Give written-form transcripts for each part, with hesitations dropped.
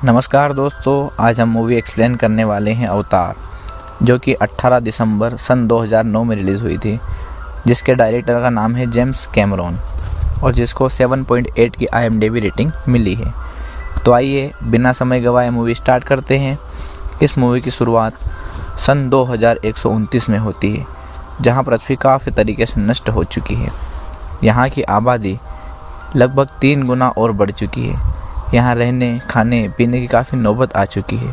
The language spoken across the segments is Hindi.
नमस्कार दोस्तों, आज हम मूवी एक्सप्लेन करने वाले हैं अवतार, जो कि 18 दिसंबर सन 2009 में रिलीज़ हुई थी, जिसके डायरेक्टर का नाम है जेम्स कैमरॉन और जिसको 7.8 की IMDb रेटिंग मिली है। तो आइए बिना समय गवाए मूवी स्टार्ट करते हैं। इस मूवी की शुरुआत सन 2129 में होती है, जहां पृथ्वी काफ़ी तरीके से नष्ट हो चुकी है। यहाँ की आबादी लगभग 3 गुना और बढ़ चुकी है। यहाँ रहने, खाने, पीने की काफ़ी नौबत आ चुकी है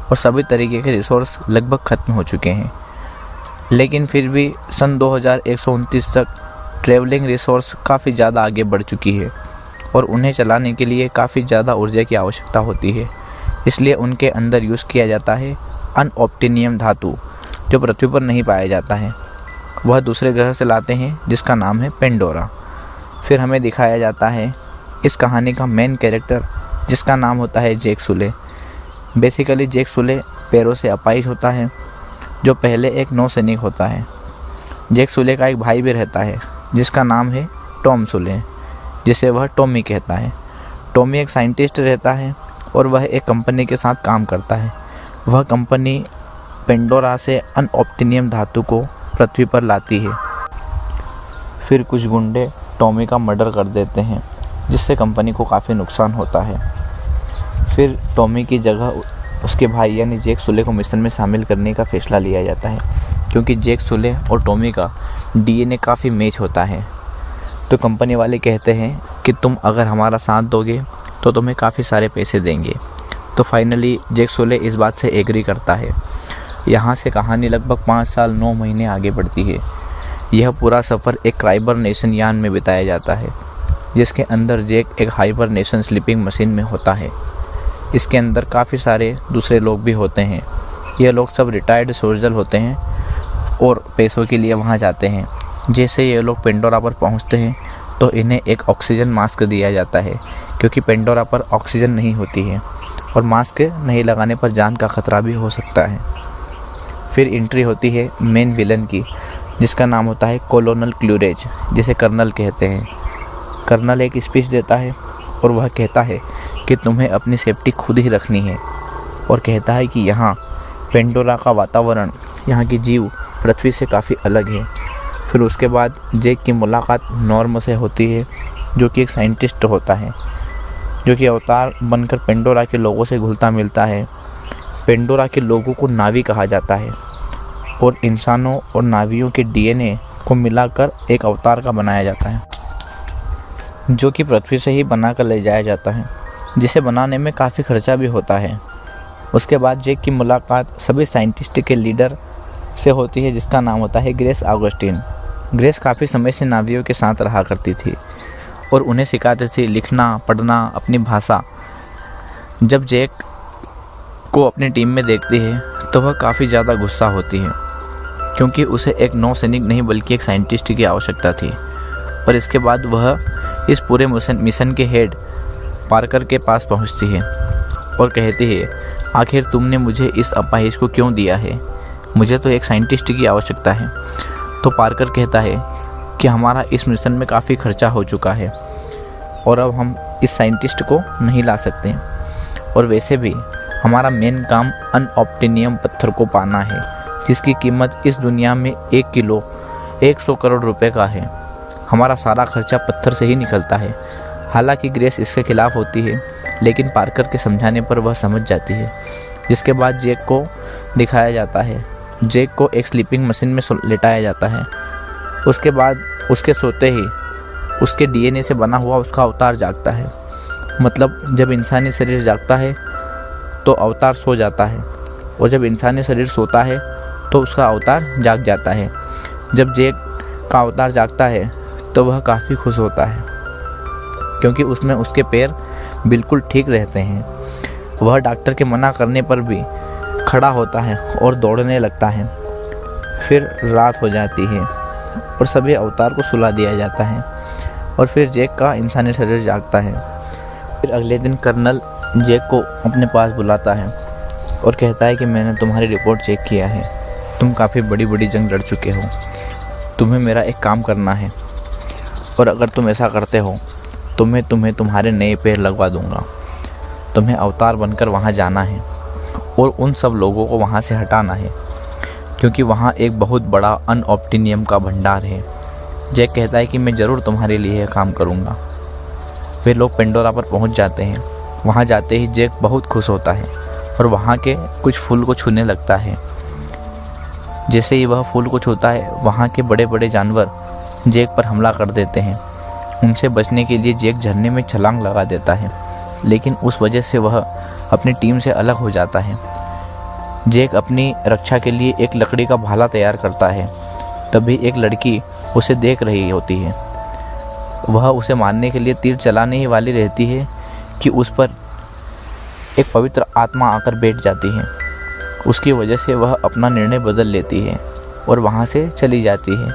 और सभी तरीके के रिसोर्स लगभग ख़त्म हो चुके हैं। लेकिन फिर भी सन 2129 तक ट्रैवलिंग रिसोर्स काफ़ी ज़्यादा आगे बढ़ चुकी है और उन्हें चलाने के लिए काफ़ी ज़्यादा ऊर्जा की आवश्यकता होती है। इसलिए उनके अंदर यूज़ किया जाता है अनऑप्टिनियम धातु, जो पृथ्वी पर नहीं पाया जाता है। वह दूसरे ग्रह से लाते हैं, जिसका नाम है पेंडोरा। फिर हमें दिखाया जाता है इस कहानी का मेन कैरेक्टर, जिसका नाम होता है जैक सुले। बेसिकली जैक सुले पैरों से अपाहिज होता है, जो पहले एक नौसैनिक होता है। जैक सुले का एक भाई भी रहता है, जिसका नाम है टॉम सुले, जिसे वह टॉमी कहता है। टॉमी एक साइंटिस्ट रहता है और वह एक कंपनी के साथ काम करता है। वह कंपनी पेंडोरा से अनऑप्टिनियम धातु को पृथ्वी पर लाती है। फिर कुछ गुंडे टॉमी का मर्डर कर देते हैं, जिससे कंपनी को काफ़ी नुकसान होता है। फिर टॉमी की जगह उसके भाई यानी जैक सुले को मिशन में शामिल करने का फैसला लिया जाता है, क्योंकि जैक सुले और टॉमी का DNA काफ़ी मैच होता है। तो कंपनी वाले कहते हैं कि तुम अगर हमारा साथ दोगे तो तुम्हें काफ़ी सारे पैसे देंगे। तो फाइनली जैक सुले इस बात से एग्री करता है। यहाँ से कहानी लगभग 5 साल 9 महीने आगे बढ़ती है। यह पूरा सफ़र एक क्राइबरनेशन यान में बिताया जाता है, जिसके अंदर जैक एक हाइबरनेशन स्लीपिंग मशीन में होता है। इसके अंदर काफ़ी सारे दूसरे लोग भी होते हैं। ये लोग सब रिटायर्ड सोल्जर होते हैं और पैसों के लिए वहाँ जाते हैं। जैसे ये लोग पेंडोरा पर पहुँचते हैं तो इन्हें एक ऑक्सीजन मास्क दिया जाता है, क्योंकि पेंडोरा पर ऑक्सीजन नहीं होती है और मास्क नहीं लगाने पर जान का खतरा भी हो सकता है। फिर एंट्री होती है मेन विलन की, जिसका नाम होता है कोलोनल क्लूरेज, जिसे कर्नल कहते हैं। कर्नल एक स्पीच देता है और वह कहता है कि तुम्हें अपनी सेफ्टी खुद ही रखनी है, और कहता है कि यहाँ पेंडोरा का वातावरण, यहाँ की जीव पृथ्वी से काफ़ी अलग है। फिर उसके बाद जैक की मुलाकात नॉर्म से होती है, जो कि एक साइंटिस्ट होता है, जो कि अवतार बनकर पेंडोरा के लोगों से घुलता मिलता है। पेंडोरा के लोगों को नावी कहा जाता है और इंसानों और नावियों के DNA को मिलाकर एक अवतार का बनाया जाता है, जो कि पृथ्वी से ही बना कर ले जाया जाता है, जिसे बनाने में काफ़ी खर्चा भी होता है। उसके बाद जैक की मुलाकात सभी साइंटिस्ट के लीडर से होती है, जिसका नाम होता है ग्रेस ऑगस्टिन। ग्रेस काफ़ी समय से नावियों के साथ रहा करती थी और उन्हें सिखाती थी लिखना, पढ़ना, अपनी भाषा। जब जैक को अपनी टीम में देखती है तो वह काफ़ी ज़्यादा गुस्सा होती है, क्योंकि उसे एक नौसैनिक नहीं बल्कि एक साइंटिस्ट की आवश्यकता थी। और इसके बाद वह इस पूरे मिशन के हेड पार्कर के पास पहुंचती है और कहती है, आखिर तुमने मुझे इस अपाहिज को क्यों दिया है? मुझे तो एक साइंटिस्ट की आवश्यकता है। तो पार्कर कहता है कि हमारा इस मिशन में काफ़ी खर्चा हो चुका है और अब हम इस साइंटिस्ट को नहीं ला सकते, और वैसे भी हमारा मेन काम अनऑप्टिनियम पत्थर को पाना है, जिसकी कीमत इस दुनिया में 1 किलो 100 करोड़ रुपए का है। हमारा सारा खर्चा पत्थर से ही निकलता है। हालांकि ग्रेस इसके खिलाफ होती है, लेकिन पार्कर के समझाने पर वह समझ जाती है। जिसके बाद जैक को दिखाया जाता है। जैक को एक स्लीपिंग मशीन में लेटाया जाता है। उसके बाद उसके सोते ही उसके DNA से बना हुआ उसका अवतार जागता है। मतलब जब इंसानी शरीर जागता है तो अवतार सो जाता है, और जब इंसानी शरीर सोता है तो उसका अवतार जाग जाता है। जब जैक का अवतार जागता है तो वह काफ़ी खुश होता है, क्योंकि उसमें उसके पैर बिल्कुल ठीक रहते हैं। वह डॉक्टर के मना करने पर भी खड़ा होता है और दौड़ने लगता है। फिर रात हो जाती है और सभी अवतार को सुला दिया जाता है, और फिर जैक का इंसानी शरीर जागता है। फिर अगले दिन कर्नल जैक को अपने पास बुलाता है और कहता है कि मैंने तुम्हारी रिपोर्ट चेक किया है। तुम काफ़ी बड़ी बड़ी जंग लड़ चुके हो। तुम्हें मेरा एक काम करना है, और अगर तुम ऐसा करते हो तो मैं तुम्हें तुम्हारे नए पैर लगवा दूंगा। तुम्हें अवतार बनकर वहाँ जाना है और उन सब लोगों को वहाँ से हटाना है, क्योंकि वहाँ एक बहुत बड़ा अनऑप्टिनियम का भंडार है। जैक कहता है कि मैं ज़रूर तुम्हारे लिए यह काम करूँगा। वे लोग पेंडोरा पर पहुँच जाते हैं। वहाँ जाते ही जैक बहुत खुश होता है और वहाँ के कुछ फूल को छूने लगता है। जैसे ही वह फूल को छूता है, वहाँ के बड़े बड़े जानवर जैक पर हमला कर देते हैं। उनसे बचने के लिए जैक झरने में छलांग लगा देता है, लेकिन उस वजह से वह अपनी टीम से अलग हो जाता है। जैक अपनी रक्षा के लिए एक लकड़ी का भाला तैयार करता है। तभी एक लड़की उसे देख रही होती है। वह उसे मारने के लिए तीर चलाने ही वाली रहती है कि उस पर एक पवित्र आत्मा आकर बैठ जाती है। उसकी वजह से वह अपना निर्णय बदल लेती है और वहाँ से चली जाती है।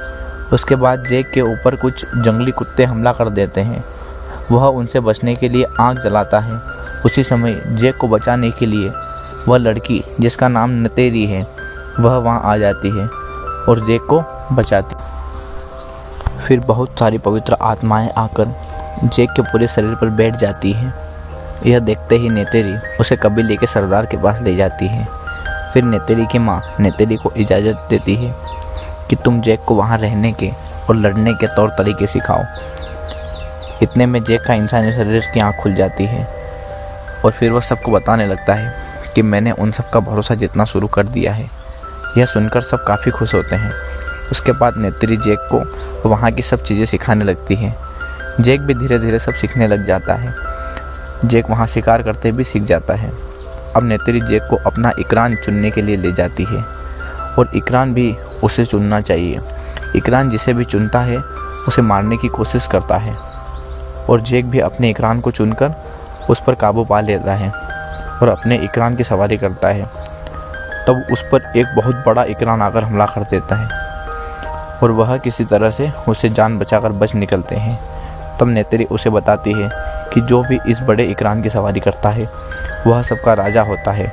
उसके बाद जैक के ऊपर कुछ जंगली कुत्ते हमला कर देते हैं। वह उनसे बचने के लिए आग जलाता है। उसी समय जैक को बचाने के लिए वह लड़की, जिसका नाम नतेरी है, वह वहाँ आ जाती है और जैक को बचाती। फिर बहुत सारी पवित्र आत्माएं आकर जैक के पूरे शरीर पर बैठ जाती हैं। यह देखते ही नेतेरी उसे कबीले के सरदार के पास ले जाती है। फिर नेतेरी की माँ नेतेरी को इजाज़त देती है कि तुम जैक को वहाँ रहने के और लड़ने के तौर तरीके सिखाओ। इतने में जैक का इंसानी शरीर की आँख खुल जाती है और फिर वह सबको बताने लगता है कि मैंने उन सब का भरोसा जितना शुरू कर दिया है। यह सुनकर सब काफ़ी खुश होते हैं। उसके बाद नेत्री जैक को वहाँ की सब चीज़ें सिखाने लगती है। जैक भी धीरे धीरे सब सीखने लग जाता है। जैक वहाँ शिकार करते भी सीख जाता है। अब नेत्री जैक को अपना इकरान चुनने के लिए ले जाती है और इकरान भी उसे चुनना चाहिए। इकरान जिसे भी चुनता है उसे मारने की कोशिश करता है और जैक भी अपने इकरान को चुनकर उस पर काबू पा लेता है और अपने इकरान की सवारी करता है। तब उस पर एक बहुत बड़ा इकरान आकर हमला कर देता है और वह किसी तरह से उसे जान बचाकर बच निकलते हैं। तब नेत्री उसे बताती है कि जो भी इस बड़े इकरान की सवारी करता है वह सबका राजा होता है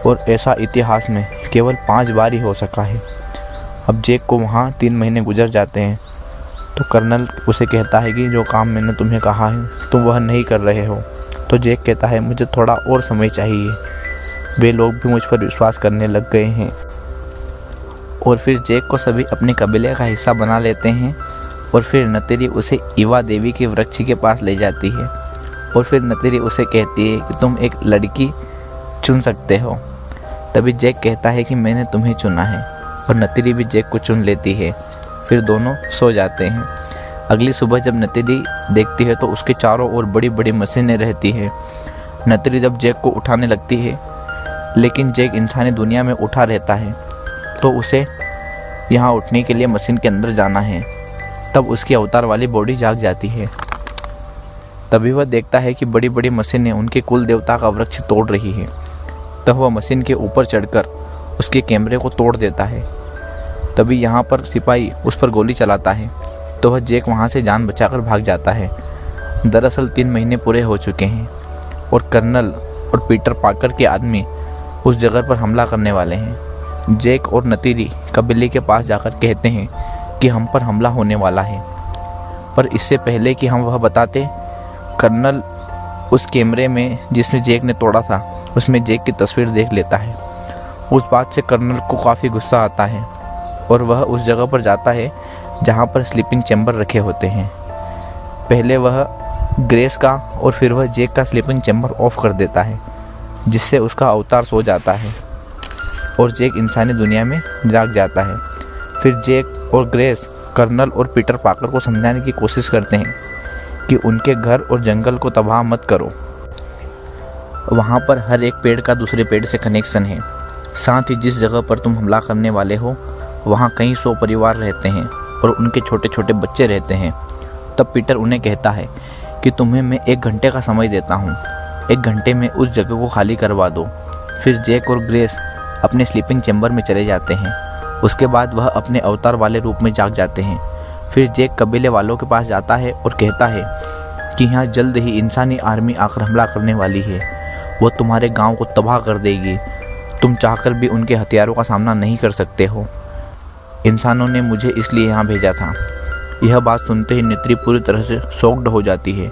और ऐसा इतिहास में केवल 5 बार ही हो सका है। अब जैक को वहाँ 3 महीने गुजर जाते हैं तो कर्नल उसे कहता है कि जो काम मैंने तुम्हें कहा है तुम वह नहीं कर रहे हो। तो जैक कहता है मुझे थोड़ा और समय चाहिए। वे लोग भी मुझ पर विश्वास करने लग गए हैं और फिर जैक को सभी अपने कबीले का हिस्सा बना लेते हैं। और फिर नतेरी उसे ईवा देवी के वृक्ष के पास ले जाती है और फिर नतेरी उसे कहती है कि तुम एक लड़की चुन सकते हो। तभी जैक कहता है कि मैंने तुम्हें चुना है और नतेरी भी जैक को चुन लेती है। फिर दोनों सो जाते हैं। अगली सुबह जब नतेरी देखती है तो उसके चारों ओर बड़ी बड़ी मशीनें रहती है। नतेरी जब जैक को उठाने लगती है, लेकिन जैक इंसानी दुनिया में उठा रहता है तो उसे यहाँ उठने के लिए मशीन के अंदर जाना है। तब उसकी अवतार वाली बॉडी जाग जाती है। तभी वह देखता है कि बड़ी बड़ी मशीनें उनके कुल देवता का वृक्ष तोड़ रही है। तब वह मशीन के ऊपर चढ़कर उसके कैमरे को तोड़ देता है। तभी यहाँ पर सिपाही उस पर गोली चलाता है तो वह जैक वहाँ से जान बचाकर भाग जाता है। दरअसल 3 महीने पूरे हो चुके हैं और कर्नल और पीटर पाकर के आदमी उस जगह पर हमला करने वाले हैं। जैक और नतीरी कबीले के पास जाकर कहते हैं कि हम पर हमला होने वाला है, पर इससे पहले कि हम वह बताते, कर्नल उस कैमरे में जिसमें जैक ने तोड़ा था उसमें जैक की तस्वीर देख लेता है। उस बात से कर्नल को काफ़ी गुस्सा आता है और वह उस जगह पर जाता है जहाँ पर स्लीपिंग चैम्बर रखे होते हैं। पहले वह ग्रेस का और फिर वह जैक का स्लीपिंग चैम्बर ऑफ कर देता है, जिससे उसका अवतार सो जाता है और जैक इंसानी दुनिया में जाग जाता है। फिर जैक और ग्रेस कर्नल और पीटर पाकर को समझाने की कोशिश करते हैं कि उनके घर और जंगल को तबाह मत करो। वहाँ पर हर एक पेड़ का दूसरे पेड़ से कनेक्शन है। साथ ही जिस जगह पर तुम हमला करने वाले हो वहाँ कई 100 परिवार रहते हैं और उनके छोटे छोटे बच्चे रहते हैं। तब पीटर उन्हें कहता है कि तुम्हें मैं 1 घंटे का समय देता हूँ। 1 घंटे में उस जगह को खाली करवा दो। फिर जैक और ग्रेस अपने स्लीपिंग चैम्बर में चले जाते हैं। उसके बाद वह अपने अवतार वाले रूप में जाग जाते हैं। फिर जैक कबीले वालों के पास जाता है और कहता है कि यहाँ जल्द ही इंसानी आर्मी आकर हमला करने वाली है। वो तुम्हारे गांव को तबाह कर देगी। तुम चाहकर भी उनके हथियारों का सामना नहीं कर सकते हो। इंसानों ने मुझे इसलिए यहाँ भेजा था। यह बात सुनते ही नेत्री पूरी तरह से शॉक्ड हो जाती है।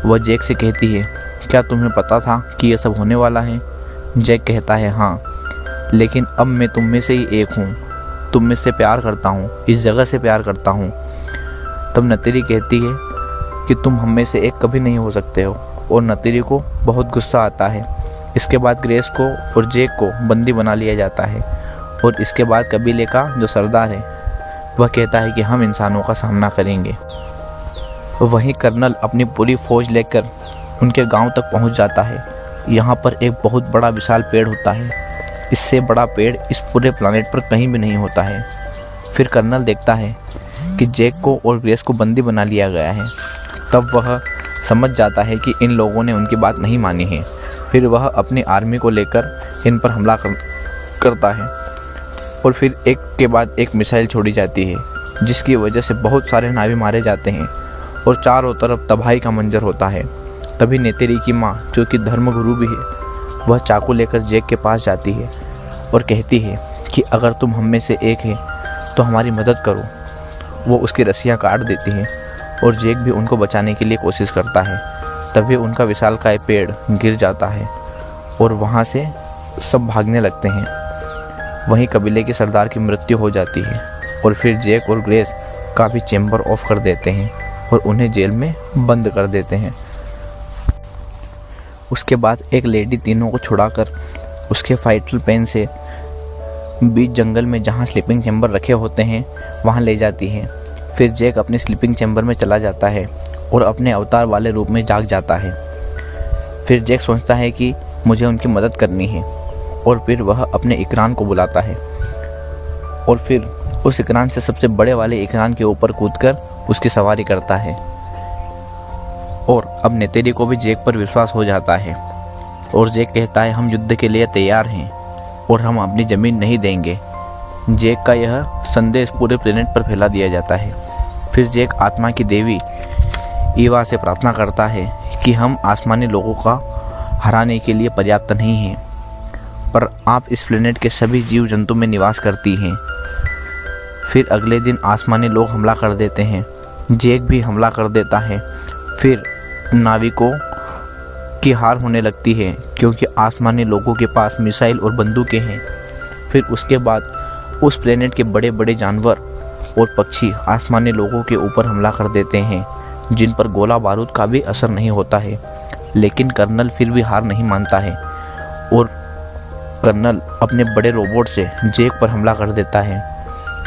वह जैक से कहती है क्या तुम्हें पता था कि यह सब होने वाला है? जैक कहता है हाँ, लेकिन अब मैं तुम में से ही एक हूँ। तुम में से प्यार करता हूँ, इस जगह से प्यार करता हूँ। तब नतीरी कहती है कि तुम हम में से एक कभी नहीं हो सकते हो, और नतीरी को बहुत गुस्सा आता है। इसके बाद ग्रेस को और जैक को बंदी बना लिया जाता है, और इसके बाद कबीले का जो सरदार है वह कहता है कि हम इंसानों का सामना करेंगे। वहीं कर्नल अपनी पूरी फौज लेकर उनके गांव तक पहुंच जाता है। यहाँ पर एक बहुत बड़ा विशाल पेड़ होता है। इससे बड़ा पेड़ इस पूरे प्लानेट पर कहीं भी नहीं होता है। फिर कर्नल देखता है कि जैक को और ग्रेस को बंदी बना लिया गया है। तब वह समझ जाता है कि इन लोगों ने उनकी बात नहीं मानी है। फिर वह अपनी आर्मी को लेकर इन पर हमला करता है, और फिर एक के बाद एक मिसाइल छोड़ी जाती है, जिसकी वजह से बहुत सारे नावी मारे जाते हैं और चारों तरफ तबाही का मंजर होता है। तभी नेतेरी की माँ, जो कि धर्मगुरु भी है, वह चाकू लेकर जैक के पास जाती है और कहती है कि अगर तुम हम में से एक है तो हमारी मदद करो। वो उसकी रस्सियाँ काट देती है और जैक भी उनको बचाने के लिए कोशिश करता है। तभी उनका विशालकाय पेड़ गिर जाता है और वहाँ से सब भागने लगते हैं। वहीं कबीले के सरदार की मृत्यु हो जाती है, और फिर जैक और ग्रेस का भी चैम्बर ऑफ कर देते हैं और उन्हें जेल में बंद कर देते हैं। उसके बाद एक लेडी तीनों को छुड़ाकर उसके फाइटल पेन से बीच जंगल में जहाँ स्लीपिंग चैम्बर रखे होते हैं वहाँ ले जाती है। फिर जैक अपने स्लीपिंग चैम्बर में चला जाता है और अपने अवतार वाले रूप में जाग जाता है। फिर जैक सोचता है कि मुझे उनकी मदद करनी है, और फिर वह अपने इकरान को बुलाता है और फिर उस इकरान से सबसे बड़े वाले इकरान के ऊपर कूदकर उसकी सवारी करता है। और अब नेतेरी को भी जैक पर विश्वास हो जाता है, और जैक कहता है हम युद्ध के लिए तैयार हैं और हम अपनी ज़मीन नहीं देंगे। जैक का यह संदेश पूरे प्लेनेट पर फैला दिया जाता है। फिर जैक आत्मा की देवी ईवा से प्रार्थना करता है कि हम आसमानी लोगों का हराने के लिए पर्याप्त नहीं हैं, पर आप इस प्लेनेट के सभी जीव जंतु में निवास करती हैं। फिर अगले दिन आसमानी लोग हमला कर देते हैं। जैक भी हमला कर देता है। फिर नाविकों की हार होने लगती है, क्योंकि आसमानी लोगों के पास मिसाइल और बंदूकें हैं। फिर उसके बाद उस प्लेनेट के बड़े बड़े जानवर और पक्षी आसमानी लोगों के ऊपर हमला कर देते हैं, जिन पर गोला बारूद का भी असर नहीं होता है। लेकिन कर्नल फिर भी हार नहीं मानता है, और कर्नल अपने बड़े रोबोट से जैक पर हमला कर देता है,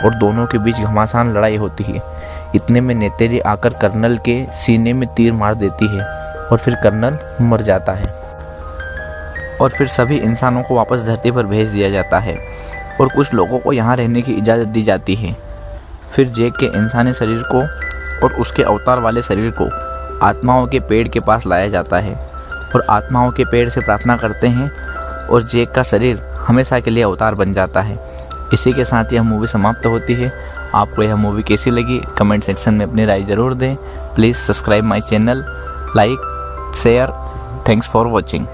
और दोनों के बीच घमासान लड़ाई होती है। इतने में नेतेरी आकर कर्नल के सीने में तीर मार देती है, और फिर कर्नल मर जाता है। और फिर सभी इंसानों को वापस धरती पर भेज दिया जाता है, और कुछ लोगों को यहाँ रहने की इजाज़त दी जाती है। फिर जैक के इंसानी शरीर को और उसके अवतार वाले शरीर को आत्माओं के पेड़ के पास लाया जाता है, और आत्माओं के पेड़ से प्रार्थना करते हैं, और जैक का शरीर हमेशा के लिए अवतार बन जाता है। इसी के साथ यह मूवी समाप्त होती है। आपको यह मूवी कैसी लगी कमेंट सेक्शन में अपनी राय ज़रूर दें। Please subscribe my channel, like, share. Thanks for watching.